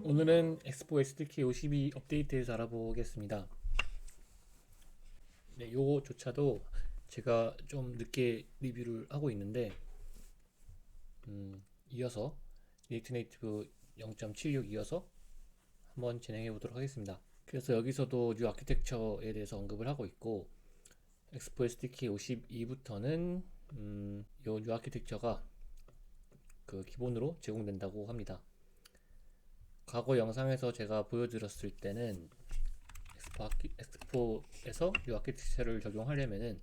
오늘은 엑스포 SDK 52 업데이트에서 알아보겠습니다. 네, 요거조차도 제가 좀 늦게 리뷰를 하고 있는데 이어서 리액트 네이티브 0.76 이어서 한번 진행해 보도록 하겠습니다. 그래서 여기서도 뉴 아키텍처에 대해서 언급을 하고 있고 엑스포 SDK 52부터는 요 뉴 아키텍처가 그 기본으로 제공된다고 합니다. 과거 영상에서 제가 보여드렸을 때는 엑스포에서 이 아키텍처를 적용하려면은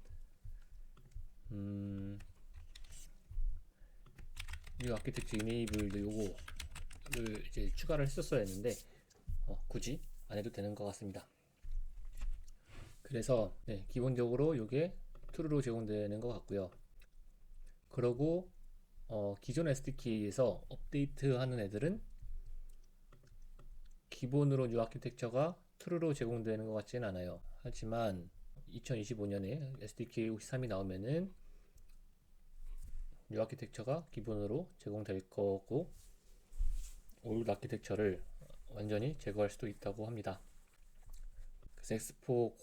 이 아키텍처 이네이블드 요거를 이제 추가를 했었어야 했는데 굳이 안 해도 되는 것 같습니다. 그래서 네, 기본적으로 요게 true로 제공되는 것 같고요. 그리고 기존 SDK에서 업데이트하는 애들은 기본으로 이 아키텍처가 true로 제공되는 것 같지는 않아요. 하지만 2025년에 SDK 53이 나오면은 뉴 아키텍처가 기본으로 제공될 거고 올드 아키텍처를 완전히 제거할 수도 있다고 합니다. 그래서 엑스포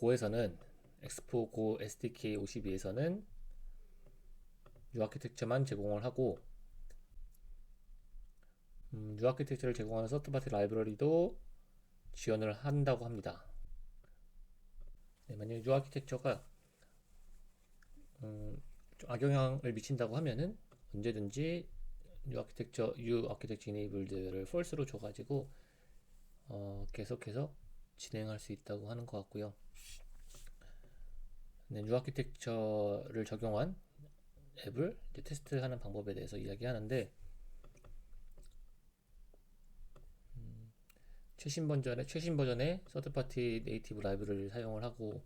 고 SDK 52에서는 뉴 아키텍처만 제공을 하고 뉴 아키텍처를 제공하는 서드파티 라이브러리도 지원을 한다고 합니다. 네, 만약에 뉴 아키텍처가 좀 악영향을 미친다고 하면은 언제든지 뉴 아키텍처 이네이블드를 false로 줘가지고 계속해서 진행할 수 있다고 하는 것 같고요. 네, 뉴 아키텍처를 적용한 앱을 이제 테스트하는 방법에 대해서 이야기하는데 최신 버전의 서드파티 네이티브 라이브러리를 사용을 하고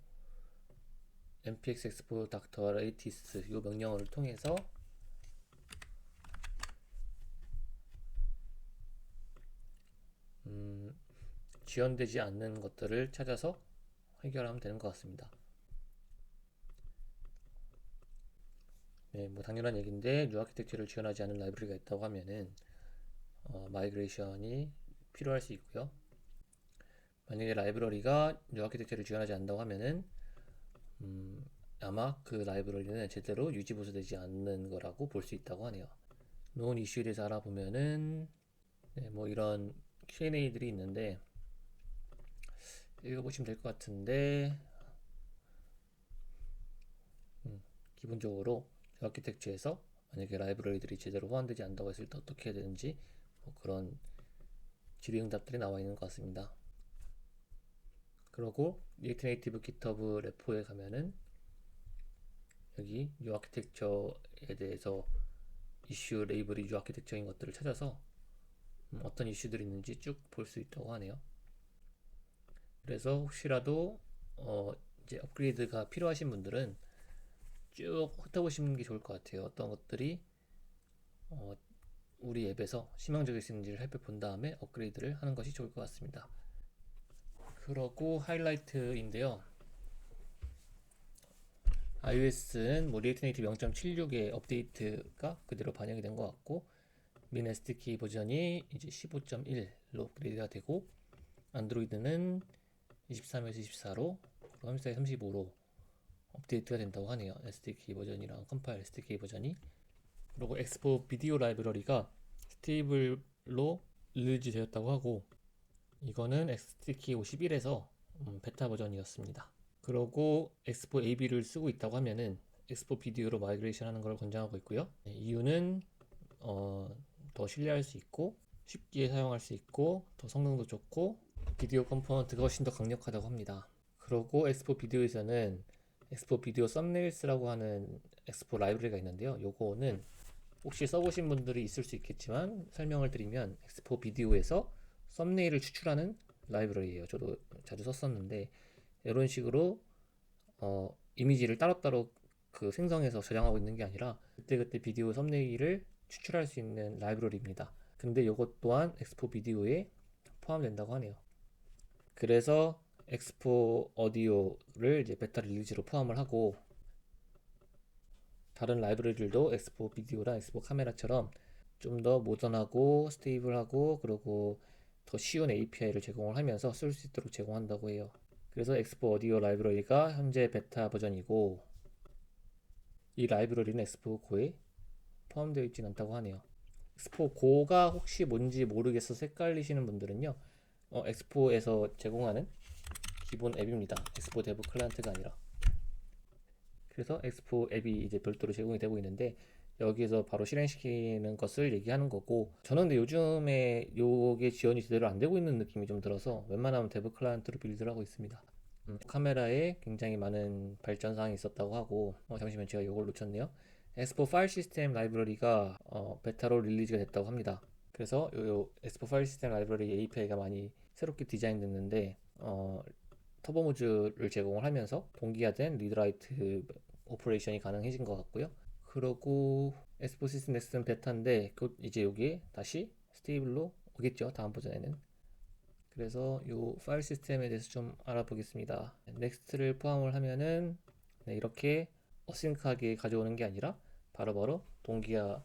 npx export dr atis 이 명령어를 통해서 지원되지 않는 것들을 찾아서 해결하면 되는 것 같습니다. 네, 뭐 당연한 얘기인데 뉴 아키텍처를 지원하지 않은 라이브러리가 있다고 하면은 마이그레이션이 필요할 수 있고요. 만약에 라이브러리가 뉴 아키텍처를 지원하지 않는다고 하면은 아마 그 라이브러리는 제대로 유지 보수되지 않는 거라고 볼 수 있다고 하네요. 논 이슈에 대해서 알아보면은 네, 뭐 이런 Q&A들이 있는데 읽어보시면 될 것 같은데 기본적으로 아키텍처에서 만약에 라이브러리들이 제대로 호환되지 않는다고 했을 때 어떻게 해야 되는지 뭐 그런 질의응답들이 나와 있는 것 같습니다. 그리고 리액트 네이티브 GitHub 레포에 가면은 여기 뉴 아키텍처에 대해서 이슈 레이블이 뉴 아키텍처인 것들을 찾아서 어떤 이슈들이 있는지 쭉 볼 수 있다고 하네요. 그래서 혹시라도 이제 업그레이드가 필요하신 분들은 쭉 훑어보시는 게 좋을 것 같아요. 어떤 것들이 우리 앱에서 희망적일 수 있는지를 살펴본 다음에 업그레이드를 하는 것이 좋을 것 같습니다. 그러고 하이라이트인데요. iOS는 뭐 리액트 네이티브 0.76의 업데이트가 그대로 반영이 된 것 같고 민 SDK 버전이 이제 15.1로 업그레이드가 되고 안드로이드는 23에서 24로 34에서 35로 업데이트가 된다고 하네요. SDK 버전이랑 컴파일 SDK 버전이. 그리고 엑스포 비디오 라이브러리가 스테이블로 릴리즈 되었다고 하고 이거는 SDK 51에서 베타 버전이었습니다. 그리고 엑스포 AB를 쓰고 있다고 하면은 엑스포 비디오로 마이그레이션 하는 걸 권장하고 있고요. 이유는 더 신뢰할 수 있고 쉽게 사용할 수 있고 더 성능도 좋고 비디오 컴포넌트가 훨씬 더 강력하다고 합니다. 그리고 엑스포 비디오에서는 엑스포 비디오 썸네일스라고 하는 엑스포 라이브러리가 있는데요. 요거는 혹시 써보신 분들이 있을 수 있겠지만 설명을 드리면 엑스포 비디오에서 썸네일을 추출하는 라이브러리예요. 저도 자주 썼었는데 이런 식으로 이미지를 따로따로 그 생성해서 저장하고 있는 게 아니라 그때그때 비디오 썸네일을 추출할 수 있는 라이브러리입니다. 근데 이것 또한 엑스포 비디오에 포함된다고 하네요. 그래서 엑스포 오디오를 이제 베타 릴리즈로 포함을 하고 다른 라이브러리들도 엑스포 비디오랑 엑스포 카메라처럼 좀 더 모던하고 스테이블하고 그리고 더 쉬운 API를 제공을 하면서 쓸 수 있도록 제공한다고 해요. 그래서 엑스포 오디오 라이브러리가 현재 베타 버전이고, 이 라이브러리는 엑스포 고에 포함되어 있지는 않다고 하네요. 엑스포 고가 혹시 뭔지 모르겠어서 헷갈리시는 분들은요, 엑스포에서 제공하는 기본 앱입니다. 엑스포 데브 클라이언트가 아니라. 그래서 엑스포 앱이 이제 별도로 제공이 되고 있는데, 여기에서 바로 실행시키는 것을 얘기하는 거고, 저는 근데 요즘에 요게 지원이 제대로 안 되고 있는 느낌이 좀 들어서 웬만하면 데브 클라이언트로 빌드를 하고 있습니다. 카메라에 굉장히 많은 발전사항이 있었다고 하고, 잠시만 제가 이걸 놓쳤네요. 엑스포 파일 시스템 라이브러리가 베타로 릴리즈가 됐다고 합니다. 그래서 요 엑스포 파일 시스템 라이브러리 API가 많이 새롭게 디자인됐는데, 터보 모듈을 제공을 하면서 동기화된 리드라이트 오퍼레이션이 가능해진 것 같고요. 그러고 엑스포 시스템 넥스트는 베타인데 곧 이제 여기에 다시 스테이블로 오겠죠, 다음 버전에는. 그래서 이 파일 시스템에 대해서 좀 알아보겠습니다. 넥스트를 포함을 하면은 이렇게 어싱크하게 가져오는 게 아니라 바로바로 동기화로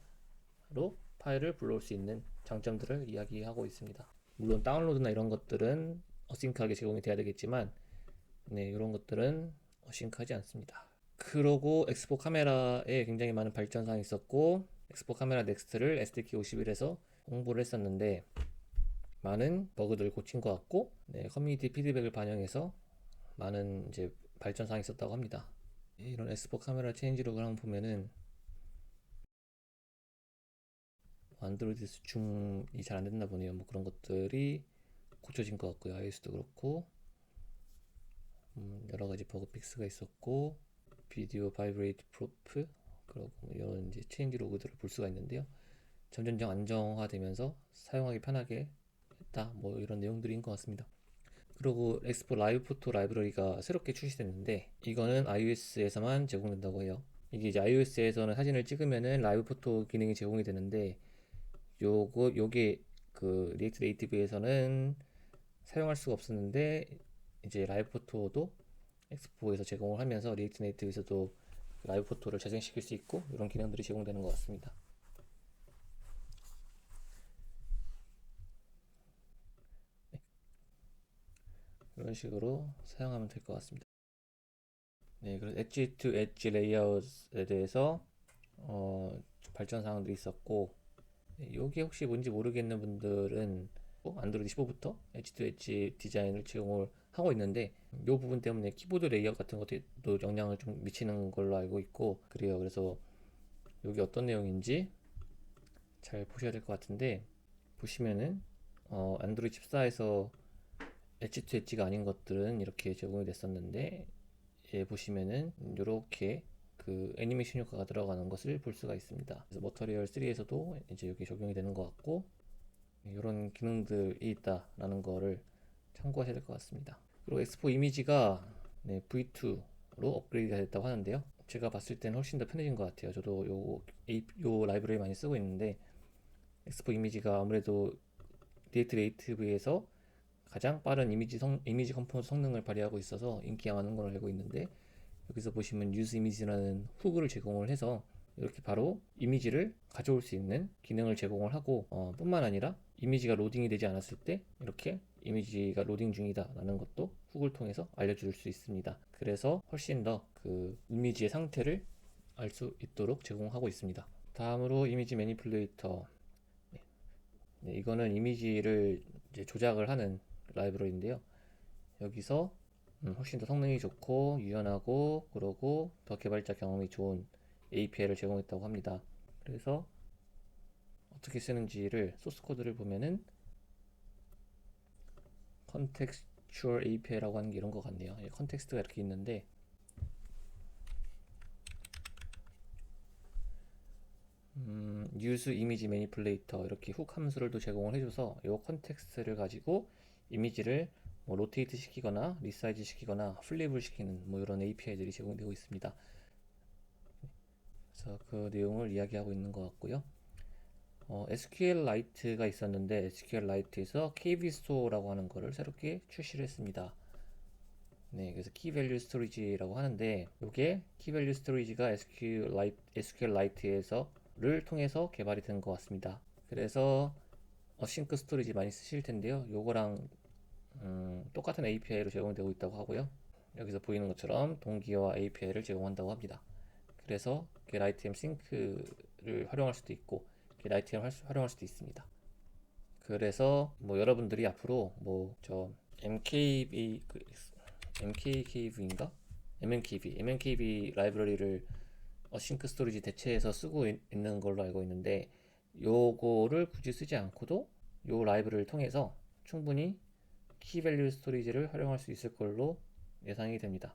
파일을 불러올 수 있는 장점들을 이야기하고 있습니다. 물론 다운로드나 이런 것들은 어싱크하게 제공이 돼야 되겠지만, 이런 것들은 어싱크하지 않습니다. 그러고 엑스포 카메라에 굉장히 많은 발전사항이 있었고, 엑스포 카메라 넥스트를 SDK 51에서 홍보를 했었는데 많은 버그들을 고친 것 같고, 커뮤니티 피드백을 반영해서 많은 이제 발전사항이 있었다고 합니다. 이런 엑스포 카메라 체인지록을 한번 보면은 안드로이드 수중이 잘 안 됐나 보네요. 뭐 그런 것들이 고쳐진 것 같고요. iOS도 그렇고, 여러 가지 버그 픽스가 있었고, 비디오 바이브레이트 프로프, 그리고 이런 이제 체인지 로그들을 볼 수가 있는데요. 점점 안정화되면서 사용하기 편하게 했다. 뭐 이런 내용들인 것 같습니다. 그리고 엑스포 라이브 포토 라이브러리가 새롭게 출시됐는데, 이거는 iOS에서만 제공된다고 해요. 이게 이제 iOS에서는 사진을 찍으면은 라이브 포토 기능이 제공이 되는데, 요게 그 리액트 네이티브에서는 사용할 수가 없었는데, 이제 라이브 포토도 엑스포에서 제공을 하면서 리액트 네이티브에서도 라이브 포토를 재생시킬 수 있고, 이런 기능들이 제공되는 것 같습니다. 이런 식으로 사용하면 될 것 같습니다. 그래서 엣지 투 엣지 레이아웃에 대해서 발전 사항들이 있었고, 이게 혹시 뭔지 모르겠는 분들은 안드로이드 15부터 엣지 투 엣지 디자인을 제공을 하고 있는데, 이 부분 때문에 키보드 레이아웃 같은 것도 영향을 좀 미치는 걸로 알고 있고 그래요. 그래서 여기 어떤 내용인지 잘 보셔야 될 것 같은데, 보시면은 안드로이드 14에서 엣지 투 엣지가 아닌 것들은 이렇게 제공이 됐었는데, 보시면은 이렇게 그 애니메이션 효과가 들어가는 것을 볼 수가 있습니다. 그래서 머터리얼 3에서도 이제 여기 적용이 되는 것 같고, 이런 기능들이 있다라는 거를 참고하셔야 될 것 같습니다. 그리고 엑스포 이미지가 V2로 업그레이드가 됐다고 하는데요. 제가 봤을 때는 훨씬 더 편해진 것 같아요. 저도 요 라이브러리 많이 쓰고 있는데, 엑스포 이미지가 아무래도 리액트 네이티브에서 가장 빠른 이미지 컴포넌트 성능을 발휘하고 있어서 인기가 많은 걸로 알고 있는데, 여기서 보시면 유즈 이미지라는 후그를 제공을 해서 이렇게 바로 이미지를 가져올 수 있는 기능을 제공을 하고, 뿐만 아니라 이미지가 로딩이 되지 않았을 때 이렇게 이미지가 로딩 중이다 라는 것도 후그를 통해서 알려줄 수 있습니다. 그래서 훨씬 더 그 이미지의 상태를 알 수 있도록 제공하고 있습니다. 다음으로 이미지 매니플레이터. 이거는 이미지를 이제 조작을 하는 라이브러리인데요. 여기서 훨씬 더 성능이 좋고 유연하고, 그러고 더 개발자 경험이 좋은 API를 제공했다고 합니다. 그래서 어떻게 쓰는지를 소스 코드를 보면은 Contextual API라고 하는 게 이런 것 같네요. 컨텍스트가 이렇게 있는데, Use Image Manipulator 이렇게 훅 함수를 또 제공을 해줘서 이 컨텍스트를 가지고 이미지를 뭐 로테이트 시키거나 리사이즈 시키거나 플립을 시키는 뭐 이런 API들이 제공되고 있습니다. 그래서 그 내용을 이야기하고 있는 것 같고요. SQLite가 있었는데 SQLite에서 KVStore라고 하는 거를 새롭게 출시를 했습니다. 그래서 Key Value Storage라고 하는데, 이게 Key Value Storage가 SQLite에서를 통해서 개발이 된 것 같습니다. 그래서 어싱크 스토리지 많이 쓰실 텐데요. 요거랑 똑같은 API로 제공되고 있다고 하고요. 여기서 보이는 것처럼 동기화 API를 제공한다고 합니다. 그래서 getITM 싱크를 활용할 수도 있고 getITM 활용할 수도 있습니다. 그래서 뭐 여러분들이 앞으로 뭐 저 MKB MKKV인가? MNKV 라이브러리를 어싱크 스토리지 대체해서 쓰고 있는 걸로 알고 있는데 요거를 굳이 쓰지 않고도 요 라이브러리를 통해서 충분히 키밸류 스토리지를 활용할 수 있을 걸로 예상이 됩니다.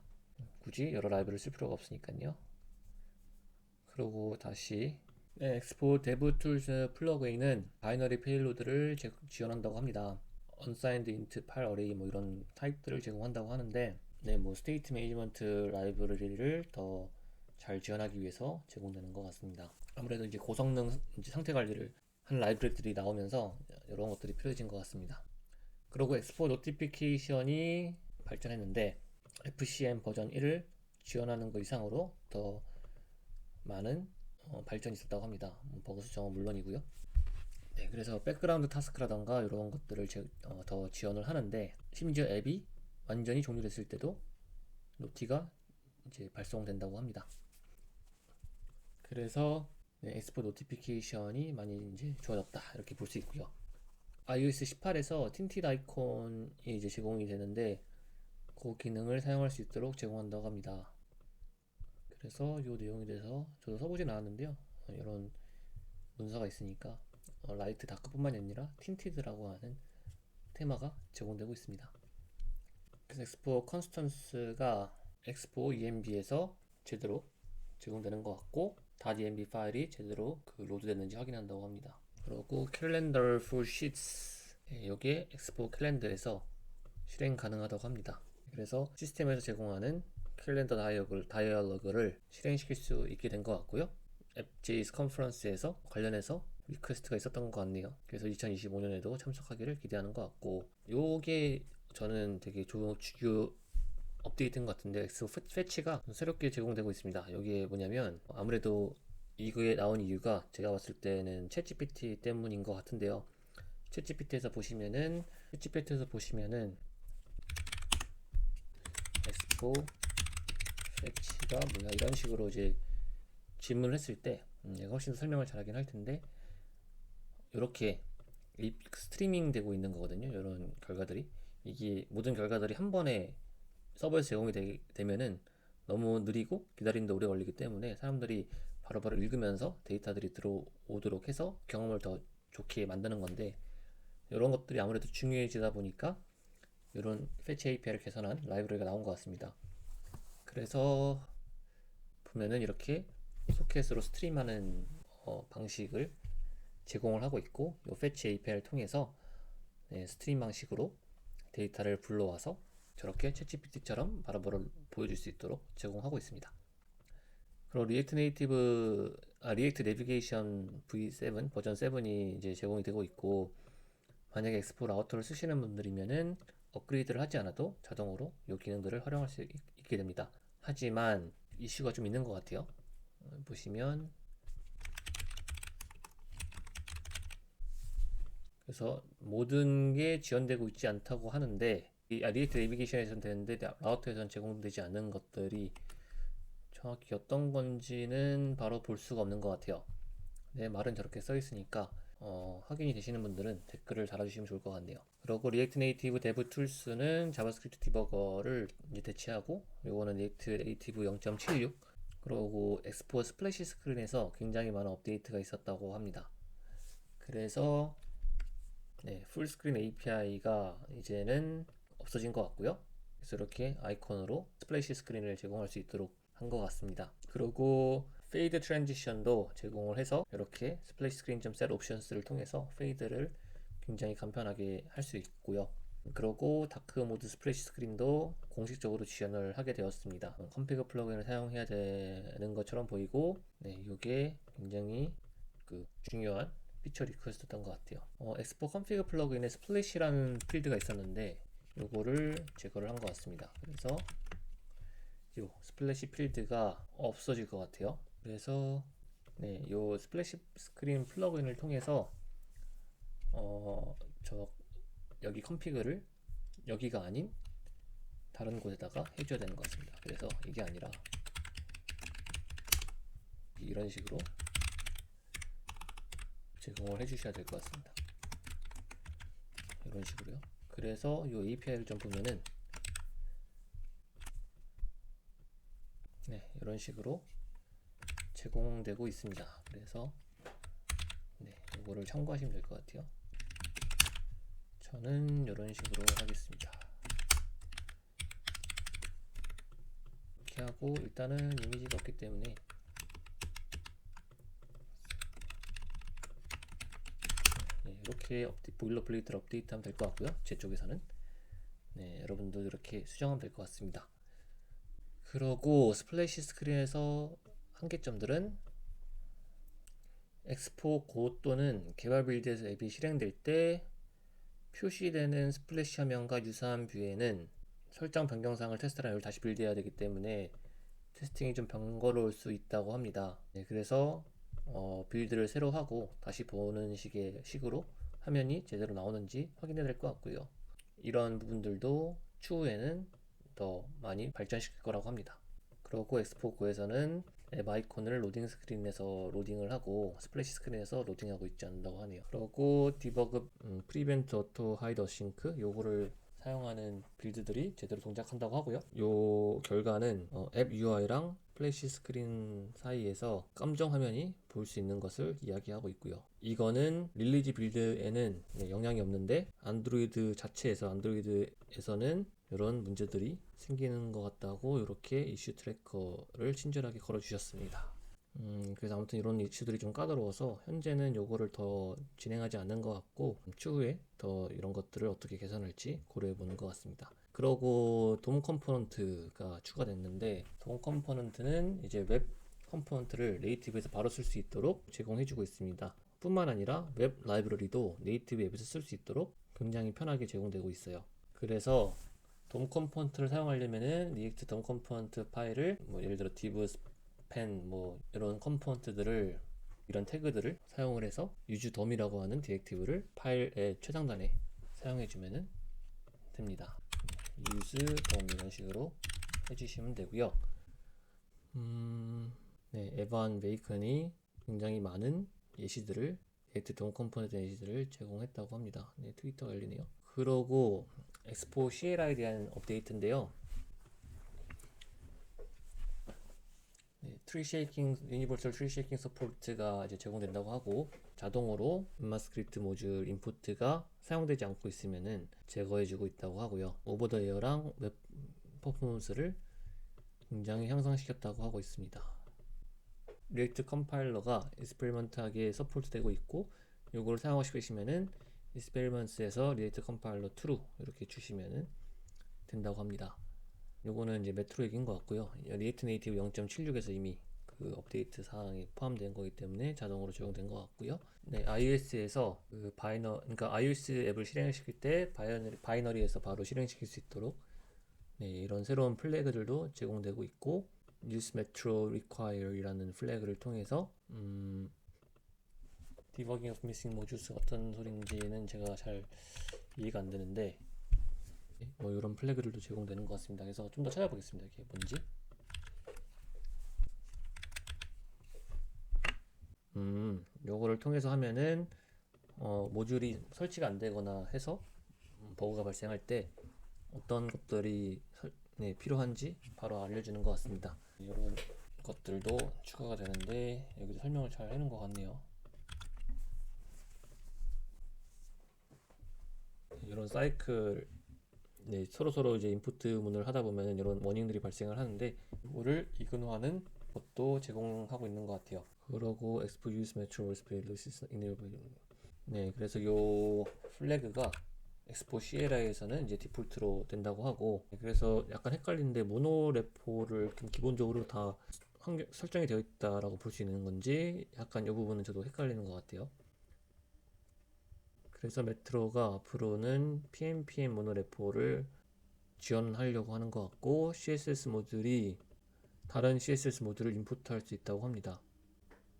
굳이 여러 라이브러리를 쓸 필요가 없으니까요. 그리고 다시 엑스포 데브툴스 플러그인은 바이너리 페일로드를 지원한다고 합니다. unsigned int 팔 어레이 뭐 이런 타입들을 제공한다고 하는데 뭐 스테이트 매니지먼트 라이브러리를 더 잘 지원하기 위해서 제공되는 것 같습니다. 아무래도 이제 고성능 이제 상태 관리를 한 라이브러리들이 나오면서 이런 것들이 필요해진 것 같습니다. 그리고 엑스포 노티피케이션이 발전했는데 FCM 버전 1을 지원하는 것 이상으로 더 많은 발전이 있었다고 합니다. 버그 수정은 물론이고요. 네, 그래서 백그라운드 타스크라던가 이런 것들을 더 지원을 하는데 심지어 앱이 완전히 종료됐을 때도 노티가 이제 발송된다고 합니다. 그래서 엑스포 노티피케이션이 많이 이제 좋아졌다 이렇게 볼 수 있고요. iOS 18에서 틴티드 아이콘이 이제 제공이 되는데 그 기능을 사용할 수 있도록 제공한다고 합니다. 그래서 이 내용에 대해서 저도 써보진 않았는데요. 이런 문서가 있으니까 라이트 다크뿐만이 아니라 틴티드라고 하는 테마가 제공되고 있습니다. 그래서 엑스포 컨스턴스가 엑스포 ENB에서 제대로 제공되는 것 같고 .env 파일이 제대로 로드됐는지 확인한다고 합니다. 그리고 캘린더 풀 시트스 이게 엑스포 캘린더에서 실행 가능하다고 합니다. 그래서 시스템에서 제공하는 캘린더 다이얼로그를 실행시킬 수 있게 된 것 같고요. 앱JS 컨퍼런스에서 관련해서 리퀘스트가 있었던 것 같네요. 그래서 2025년에도 참석하기를 기대하는 것 같고 요게 저는 되게 주요 업데이트인 것 같은데 엑스포 패치가 새롭게 제공되고 있습니다. 여기에 뭐냐면 아무래도 이거에 나온 이유가 제가 봤을 때는 챗GPT 때문인 것 같은데요. 챗GPT에서 보시면은 엑스포 패치가 뭐야 이런 식으로 이제 질문을 했을 때 내가 훨씬 더 설명을 잘하긴 할 텐데 이렇게 스트리밍 되고 있는 거거든요. 이런 결과들이 이게 모든 결과들이 한 번에 서버에서 제공이 되면은 너무 느리고 기다리는데 오래 걸리기 때문에 사람들이 바로바로 읽으면서 데이터들이 들어오도록 해서 경험을 더 좋게 만드는 건데 이런 것들이 아무래도 중요해지다 보니까 이런 패치 API를 개선한 라이브러리가 나온 것 같습니다. 그래서 보면은 이렇게 소켓으로 스트림하는 방식을 제공을 하고 있고 이 패치 API를 통해서 스트림 방식으로 데이터를 불러와서 저렇게 챗GPT처럼 바로바로 보여줄 수 있도록 제공하고 있습니다. 그리고 리액트 내비게이션 V7 버전 7이 이제 제공이 되고 있고 만약에 엑스포 라우터를 쓰시는 분들이면은 업그레이드를 하지 않아도 자동으로 이 기능들을 활용할 수 있게 됩니다. 하지만 이슈가 좀 있는 것 같아요. 보시면 그래서 모든 게 지원되고 있지 않다고 하는데 리액트 내비게이션에서는 되는데 라우터에서는 제공되지 않는 것들이 정확히 어떤 건지는 바로 볼 수가 없는 것 같아요. 네, 말은 저렇게 써 있으니까 확인이 되시는 분들은 댓글을 달아주시면 좋을 것 같네요. 그리고 리액트 네이티브 데브 툴스는 자바스크립트 디버거를 이제 대체하고 요거는 리액트 네이티브 0.76 그리고 엑스포 스플래시 스크린에서 굉장히 많은 업데이트가 있었다고 합니다. 그래서 풀스크린 API가 이제는 없어진 것 같고요. 그래서 이렇게 아이콘으로 스플래시 스크린을 제공할 수 있도록 한 것 같습니다. 그리고 페이드 트랜지션도 제공을 해서 이렇게 스플래시 스크린 셋 옵션스를 통해서 페이드를 굉장히 간편하게 할 수 있고요. 그리고 다크 모드 스플래시 스크린도 공식적으로 지원을 하게 되었습니다. 컴피그 플러그인을 사용해야 되는 것처럼 보이고 이게 굉장히 중요한 피처 리퀘스트였던 것 같아요. 엑스포 컴피그 플러그인에 스플래시라는 필드가 있었는데 요거를 제거를 한 것 같습니다. 그래서 요 스플래시 필드가 없어질 것 같아요. 그래서 요 스플래시 스크린 플러그인을 통해서 저 여기 컨피그를 여기가 아닌 다른 곳에다가 해줘야 되는 것 같습니다. 그래서 이게 아니라 이런 식으로 제공을 해주셔야 될 것 같습니다. 이런 식으로요. 그래서 이 API를 좀 보면은 네, 이런 식으로 제공되고 있습니다. 그래서 네, 이거를 참고하시면 될 것 같아요. 저는 이런 식으로 하겠습니다. 이렇게 하고 일단은 이미지가 없기 때문에 네, 이렇게 보일러플레이트를 업데이트하면 될 것 같고요. 제 쪽에서는 네, 여러분도 이렇게 수정하면 될 것 같습니다. 그러고 스플래시 스크린에서 한계점들은 엑스포 고 또는 개발 빌드에서 앱이 실행될 때 표시되는 스플래시 화면과 유사한 뷰에는 설정 변경사항을 테스트하려면 다시 빌드해야 되기 때문에 테스팅이 좀 번거로울 수 있다고 합니다. 네, 그래서 빌드를 새로 하고 다시 보는 식으로 화면이 제대로 나오는지 확인해야 될 것 같고요. 이런 부분들도 추후에는 더 많이 발전시킬 거라고 합니다. 그리고 엑스포9에서는 앱 아이콘을 로딩 스크린에서 로딩을 하고 스플래시 스크린에서 로딩하고 있지 않는다고 하네요. 그리고 디버그 프리벤트 오토 하이드 어싱크 요거를 사용하는 빌드들이 제대로 동작한다고 하고요. 요 결과는 앱 UI랑 플래시 스크린 사이에서 깜정 화면이 볼 수 있는 것을 이야기하고 있고요. 이거는 릴리지 빌드에는 영향이 없는데 안드로이드 자체에서 안드로이드에서는 이런 문제들이 생기는 것 같다고 이렇게 이슈 트래커를 친절하게 걸어주셨습니다. 그래서 아무튼 이런 이슈들이 좀 까다로워서 현재는 요거를 더 진행하지 않는 것 같고 추후에 더 이런 것들을 어떻게 개선할지 고려해 보는 것 같습니다. 그러고 돔 컴포넌트가 추가됐는데 돔 컴포넌트는 이제 웹 컴포넌트를 네이티브에서 바로 쓸 수 있도록 제공해주고 있습니다. 뿐만 아니라 웹 라이브러리도 네이티브 앱에서 쓸 수 있도록 굉장히 편하게 제공되고 있어요. 그래서 돔 컴포넌트를 사용하려면은 리액트 돔 컴포넌트 파일을 예를 들어 div span 이런 컴포넌트들을 이런 태그들을 사용을 해서 use dom이라고 하는 디렉티브를 파일의 최상단에 사용해주면 됩니다. use dom 이런 식으로 해주시면 되고요. 네, 에반 베이컨이 굉장히 많은 예시들을 리액트 돔 컴포넌트 예시들을 제공했다고 합니다. 네, 트위터가 열리네요. 그러고 엑스포 CLI에 대한 업데이트인데요. 네, 트리 쉐이킹, 유니버설 트리 쉐이킹 서포트가 이제 제공된다고 하고 자동으로 인마스크립트 모듈 인풋가 사용되지 않고 있으면은 제거해주고 있다고 하고요. 오버 더 에어랑 웹 퍼포먼스를 굉장히 향상시켰다고 하고 있습니다. 리액트 컴파일러가 익스페리먼트하게 서포트되고 있고 요거를 사용하고 싶으시면은 익스페리먼트에서 리액트 컴파일러 true 이렇게 주시면은 된다고 합니다. 요거는 이제 메트로 얘기인 것 같고요. 리액트 네이티브 0.76에서 이미 그 업데이트 사항이 포함된 거기 때문에 자동으로 적용된 것 같고요. 네, iOS에서 그러니까 iOS 앱을 실행시킬 때 바이너리에서 바로 실행시킬 수 있도록 네, 이런 새로운 플래그들도 제공되고 있고 use metro require이라는 플래그를 통해서 debugging of missing modules 어떤 소리인지는 제가 잘 이해가 안 되는데 이런 플래그들도 제공되는 것 같습니다. 그래서 좀 더 찾아보겠습니다. 이게 뭔지. 요거를 통해서 하면은 모듈이 설치가 안 되거나 해서 버그가 발생할 때 어떤 것들이 필요한지 바로 알려주는 것 같습니다. 이런 것들도 추가가 되는데 여기도 설명을 잘 해놓은 것 같네요. 이런 사이클 서로 이제 인풋 문을 하다 보면 이런 워닝들이 발생을 하는데 이거를 이근화하는 것도 제공하고 있는 것 같아요. 그러고 expo use metro space enable 네, 그래서 요 플래그가 엑스포 CLI에서는 이제 디폴트로 된다고 하고 그래서 약간 헷갈리는데 모노레포를 기본적으로 다 설정이 되어 있다라고 볼 수 있는 건지 약간 이 부분은 저도 헷갈리는 것 같아요. 그래서 메트로가 앞으로는 PNPN 모노레포를 지원하려고 하는 것 같고 CSS 모듈이 다른 CSS 모듈을 임포트할 수 있다고 합니다.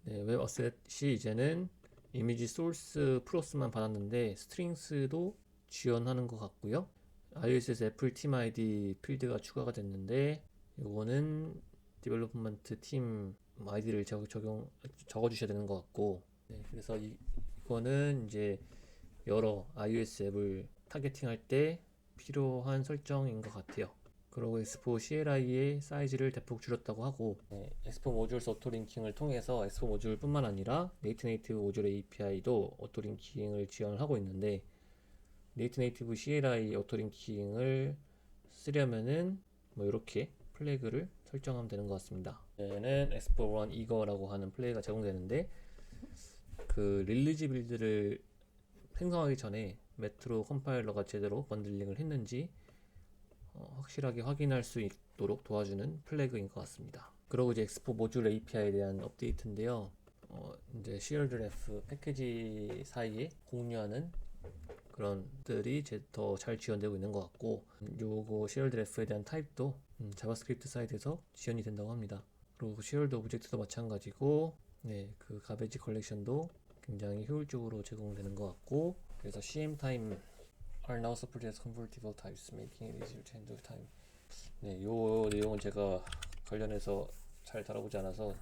네, 웹 어셋이 이제는 이미지 소스 프로스만 받았는데 스트링스도 지원하는 것 같고요. iOS에서 애플 팀 아이디 필드가 추가가 됐는데 요거는 디벨로프먼트 팀 아이디를 적어주셔야 되는 것 같고, 네, 그래서 이거는 이제 여러 iOS 앱을 타겟팅할 때 필요한 설정인 것 같아요. 그리고 엑스포 CLI의 사이즈를 대폭 줄였다고 하고, 네, 엑스포 모듈스 오토링킹을 통해서 엑스포 모듈뿐만 아니라 네이티브 모듈 API도 오토링킹을 지원을 하고 있는데, 네이티브 CLI 오토링킹을 쓰려면은 뭐 이렇게 플래그를 설정하면 되는 것 같습니다. 얘는 엑스포 1 이거라고 하는 플래그가 제공되는데, 그 릴리즈 빌드를 생성하기 전에 메트로 컴파일러가 제대로 번들링을 했는지 확실하게 확인할 수 있도록 도와주는 플래그인 것 같습니다. 그리고 이제 엑스포 모듈 API에 대한 업데이트인데요. 이제 CLRF 패키지 사이에 공유하는 그런 들이 더 잘 지원되고 있는 것 같고, 요거 CLRF에 대한 타입도 자바스크립트 사이드에서 지원이 된다고 합니다. 그리고 shared 오브젝트도 마찬가지고, 네, 그 가베지 컬렉션도 굉장히 효율적으로 제공되는 것 같고, 그래서 CM time are now supported as convertible types, making it easier to handle time. 네, 요 내용은 제가 관련해서 잘 다뤄보지 않아서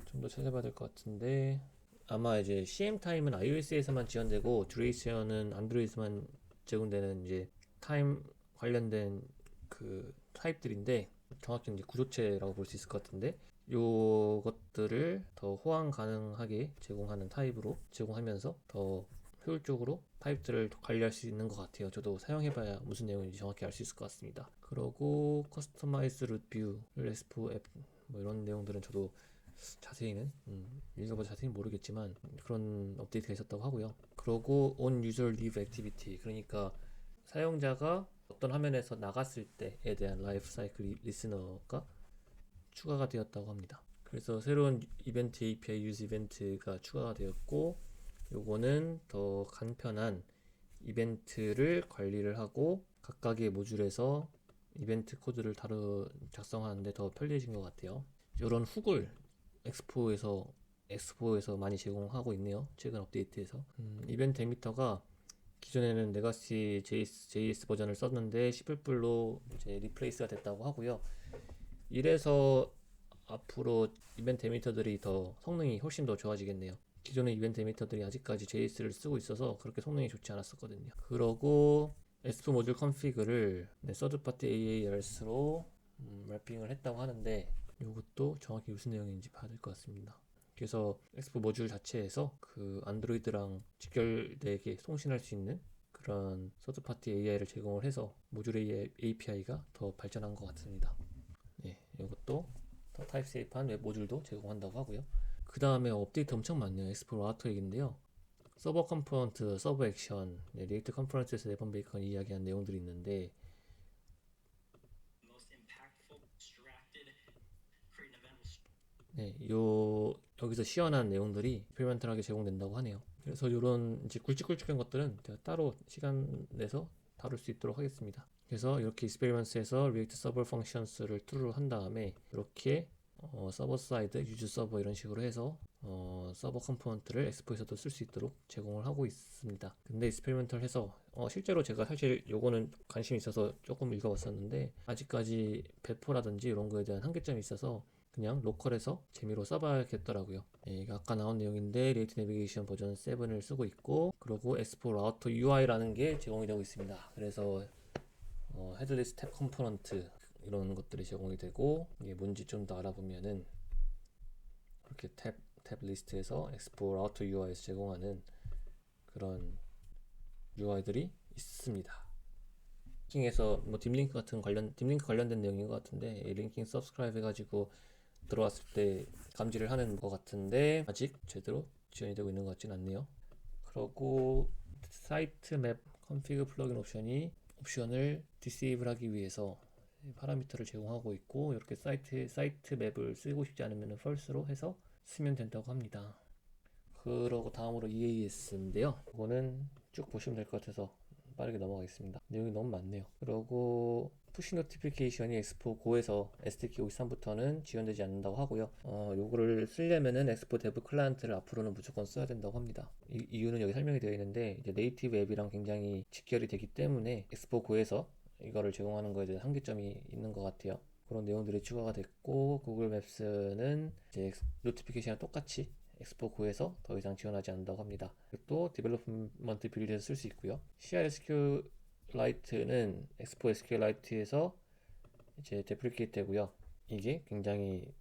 좀 더 찾아봐야 될 것 같은데, 아마 이제 CM 타임은 iOS에서만 지원되고 듀레이션은 안드로이드에서만 제공되는 이제 타임 관련된 그 타입들인데, 정확히 이제 구조체라고 볼 수 있을 것 같은데, 요것들을 더 호환 가능하게 제공하는 타입으로 제공하면서 더 효율적으로 타입들을 관리할 수 있는 것 같아요. 저도 사용해봐야 무슨 내용인지 정확히 알 수 있을 것 같습니다. 그러고 커스터마이즈 루트뷰, 엑스포 앱 뭐 이런 내용들은 저도 자세히는 읽어봐서 자세히 모르겠지만 그런 업데이트가 있었다고 하고요. 그러고 on user leave activity, 그러니까 사용자가 어떤 화면에서 나갔을 때에 대한 라이프 사이클 리스너가 추가가 되었다고 합니다. 그래서 새로운 이벤트 API 유즈 이벤트가 추가가 되었고, 요거는 더 간편한 이벤트를 관리를 하고 각각의 모듈에서 이벤트 코드를 작성하는데 더 편리해진 것 같아요. 이런 훅을 엑스포에서 많이 제공하고 있네요. 최근 업데이트에서. 이벤트 에미터가 기존에는 레가시 JS 버전을 썼는데 11불로 이제 리플레이스가 됐다고 하고요. 이래서 앞으로 이벤트 에미터들이 더 성능이 훨씬 더 좋아지겠네요. 기존의 이벤트 에미터들이 아직까지 JS를 쓰고 있어서 그렇게 성능이 좋지 않았었거든요. 그러고 엑스포 모듈 컨피그를 서드파티 AARS로 랩핑을 했다고 하는데, 이것도 정확히 무슨 내용인지 봐야 될 것 같습니다. 그래서 엑스포 모듈 자체에서 그 안드로이드랑 직결되게 송신할 수 있는 그런 서드파티 AI를 제공을 해서 모듈 API가 더 발전한 것 같습니다. 네, 이것도 더 타입 세이프한 웹 모듈도 제공한다고 하고요. 그 다음에 업데이트 엄청 많네요. 엑스포 라우터 얘기인데요. 서버 컴포넌트, 서버 액션, 네, 리액트 컨퍼런스에서 네번 베이컨이 이야기한 내용들이 있는데, 네, 여기서 시연한 내용들이 익스페리먼탈하게 제공된다고 하네요. 그래서 이런 이제 굵직굵직한 것들은 제가 따로 시간 내서 다룰 수 있도록 하겠습니다. 그래서 이렇게 익스페리먼스에서 리액트 서버 펑션스를 툴로 한 다음에 이렇게 서버 사이드, 유즈 서버 이런 식으로 해서 서버 컴포넌트를 엑스포에서도 쓸 수 있도록 제공을 하고 있습니다. 근데 익스페리먼탈 해서 실제로 제가 사실 요거는 관심이 있어서 조금 읽어봤었는데, 아직까지 배포라든지 이런 거에 대한 한계점이 있어서 그냥 로컬에서 재미로 써봐야겠더라고요. 예, 이거 아까 나온 내용인데 레이트 내비게이션 버전 7을 쓰고 있고, 그리고 S4 라우터 UI라는 게 제공이 되고 있습니다. 그래서 헤드리스 탭 컴포넌트 이런 것들이 제공이 되고, 이게 뭔지 좀 더 알아보면은 이렇게 탭 리스트에서 엑스포 라우터 UI에서 제공하는 그런 UI들이 있습니다. 링킹에서 뭐 딥링크 관련된 내용인 것 같은데, 링킹 서브스크라이브 해가지고 들어왔을 때 감지를 하는 것 같은데 아직 제대로 지원이 되고 있는 것 같진 않네요. 그리고 사이트 맵 컨피그 플러그인 옵션을 디세이블 하기 위해서 파라미터를 제공하고 있고, 이렇게 사이트 맵을 쓰고 싶지 않으면 false로 해서 쓰면 된다고 합니다. 그러고 다음으로 EAS인데요. 이거는 쭉 보시면 될 것 같아서 빠르게 넘어가겠습니다. 내용이 너무 많네요. 그리고 푸시 노티피케이션이 엑스포 고에서 SDK 53부터는 지원되지 않는다고 하고요. 요거를 쓰려면은 엑스포 데브 클라이언트를 앞으로는 무조건 써야 된다고 합니다. 이유는 여기 설명이 되어 있는데 이제 네이티브 앱이랑 굉장히 직결이 되기 때문에 엑스포 고에서 이거를 제공하는 거에 대한 한계점이 있는 것 같아요. 그런 내용들이 추가가 됐고 구글 맵스는 이제 노티피케이션이랑 똑같이 엑스포 고에서 더 이상 지원하지 않는다고 합니다. 또 디벨롭먼트 빌드에서 쓸 수 있고요. CRSQLite는 엑스포 SQLite에서 이제 데프리케이트 되고요. 이게 굉장히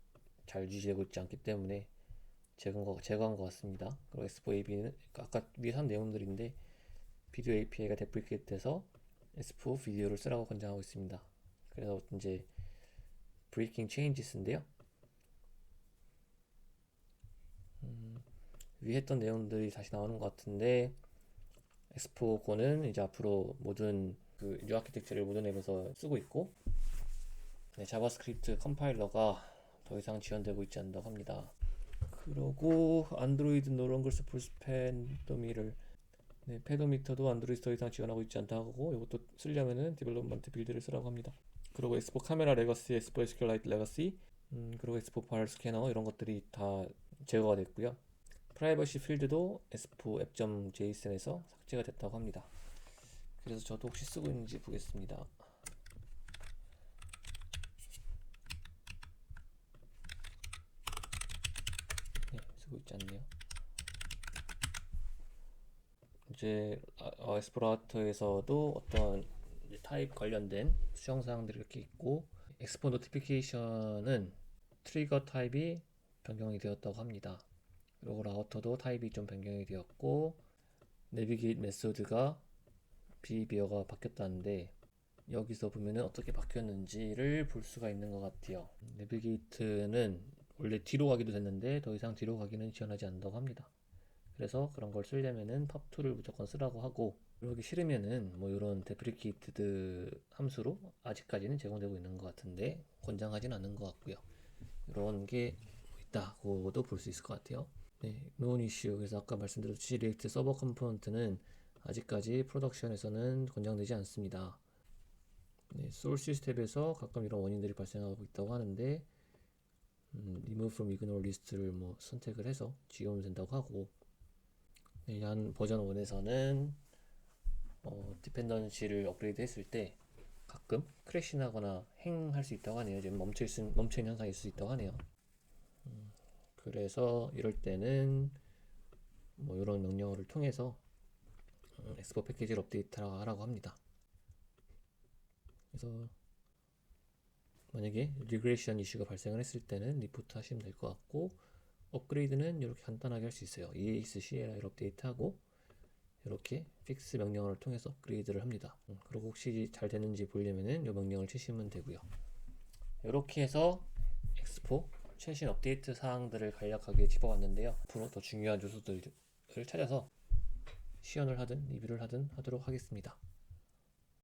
잘 유지되고 있지 않기 때문에 제거한 것 같습니다. 그리고 엑스포 AB는 아까 위에 한 내용들인데 비디오 API가 데프리케이트 돼서 엑스포 비디오를 쓰라고 권장하고 있습니다. 그래서 이제 브레이킹 체인지스인데요. 위에 했던 내용들이 다시 나오는 것 같은데 엑스포 고는 이제 앞으로 모든 그 뉴아키텍처를 모든 앱에서 쓰고 있고 자바스크립트 컴파일러가 더 이상 지원되고 있지 않는다고 합니다. 그러고 안드로이드 노런글 서포트 팬더미를 페도미터도 안드로이드 더 이상 지원하고 있지 않다고 하고 이것도 쓰려면은 디벨롭먼트 빌드를 쓰라고 합니다. 그리고 엑스포 카메라 레거시, 엑스포 SQLite 레거시, 그리고 엑스포 발 스캐너 이런 것들이 다 제거가 됐고요. 프라이버시 필드도 엑스포 앱.json에서 삭제가 됐다고 합니다. 그래서 저도 혹시 쓰고 있는지 보겠습니다. 네, 쓰고 있지 않네요. 이제 엑스포 라우터에서도 어떤 타입 관련된 수정 사항들이 이렇게 있고 엑스포 노티피케이션은 트리거 타입이 변경이 되었다고 합니다. 그리고 라우터도 타입이 좀 변경이 되었고 내비게이트 메소드가 비비어가 바뀌었다는데 여기서 보면은 어떻게 바뀌었는지를 볼 수가 있는 것 같아요. 내비게이트는 원래 뒤로 가기도 됐는데 더 이상 뒤로 가기는 지원하지 않는다고 합니다. 그래서 그런 걸 쓰려면은 팝2를 무조건 쓰라고 하고 그러기 싫으면은 뭐 이런 데프리케이트드 함수로 아직까지는 제공되고 있는 것 같은데 권장하진 않는 것 같고요. 이런 게 있다고도 볼 수 있을 것 같아요. 네, 노원 이슈. 그래서 아까 말씀드렸듯이 리액트 서버 컴포넌트는 아직까지 프로덕션에서는 권장되지 않습니다. 네, 소스 스텝에서 가끔 이런 원인들이 발생하고 있다고 하는데 remove from ignore list를 뭐 선택을 해서 지우면 된다고 하고 네, 한 버전 1에서는 디펜던시를 업그레이드 했을 때 가끔 크래시 나거나 행할 수 있다고 하네요. 지금 멈춰있는 현상이 있을 수 있다고 하네요. 그래서 이럴 때는 뭐 이런 명령어를 통해서 엑스포 패키지를 업데이트하라고 합니다. 그래서 만약에 리그레이션 이슈가 발생을 했을 때는 리포트 하시면 될 것 같고 업그레이드는 이렇게 간단하게 할 수 있어요. EAX CLI를 업데이트하고 이렇게 픽스 명령어를 통해서 업그레이드를 합니다. 그리고 혹시 잘 되는지 보려면은 이 명령을 치시면 되고요. 이렇게 해서 엑스포 최신 업데이트 사항들을 간략하게 짚어봤는데요. 앞으로 더 중요한 요소들을 찾아서 시연을 하든 리뷰를 하든 하도록 하겠습니다.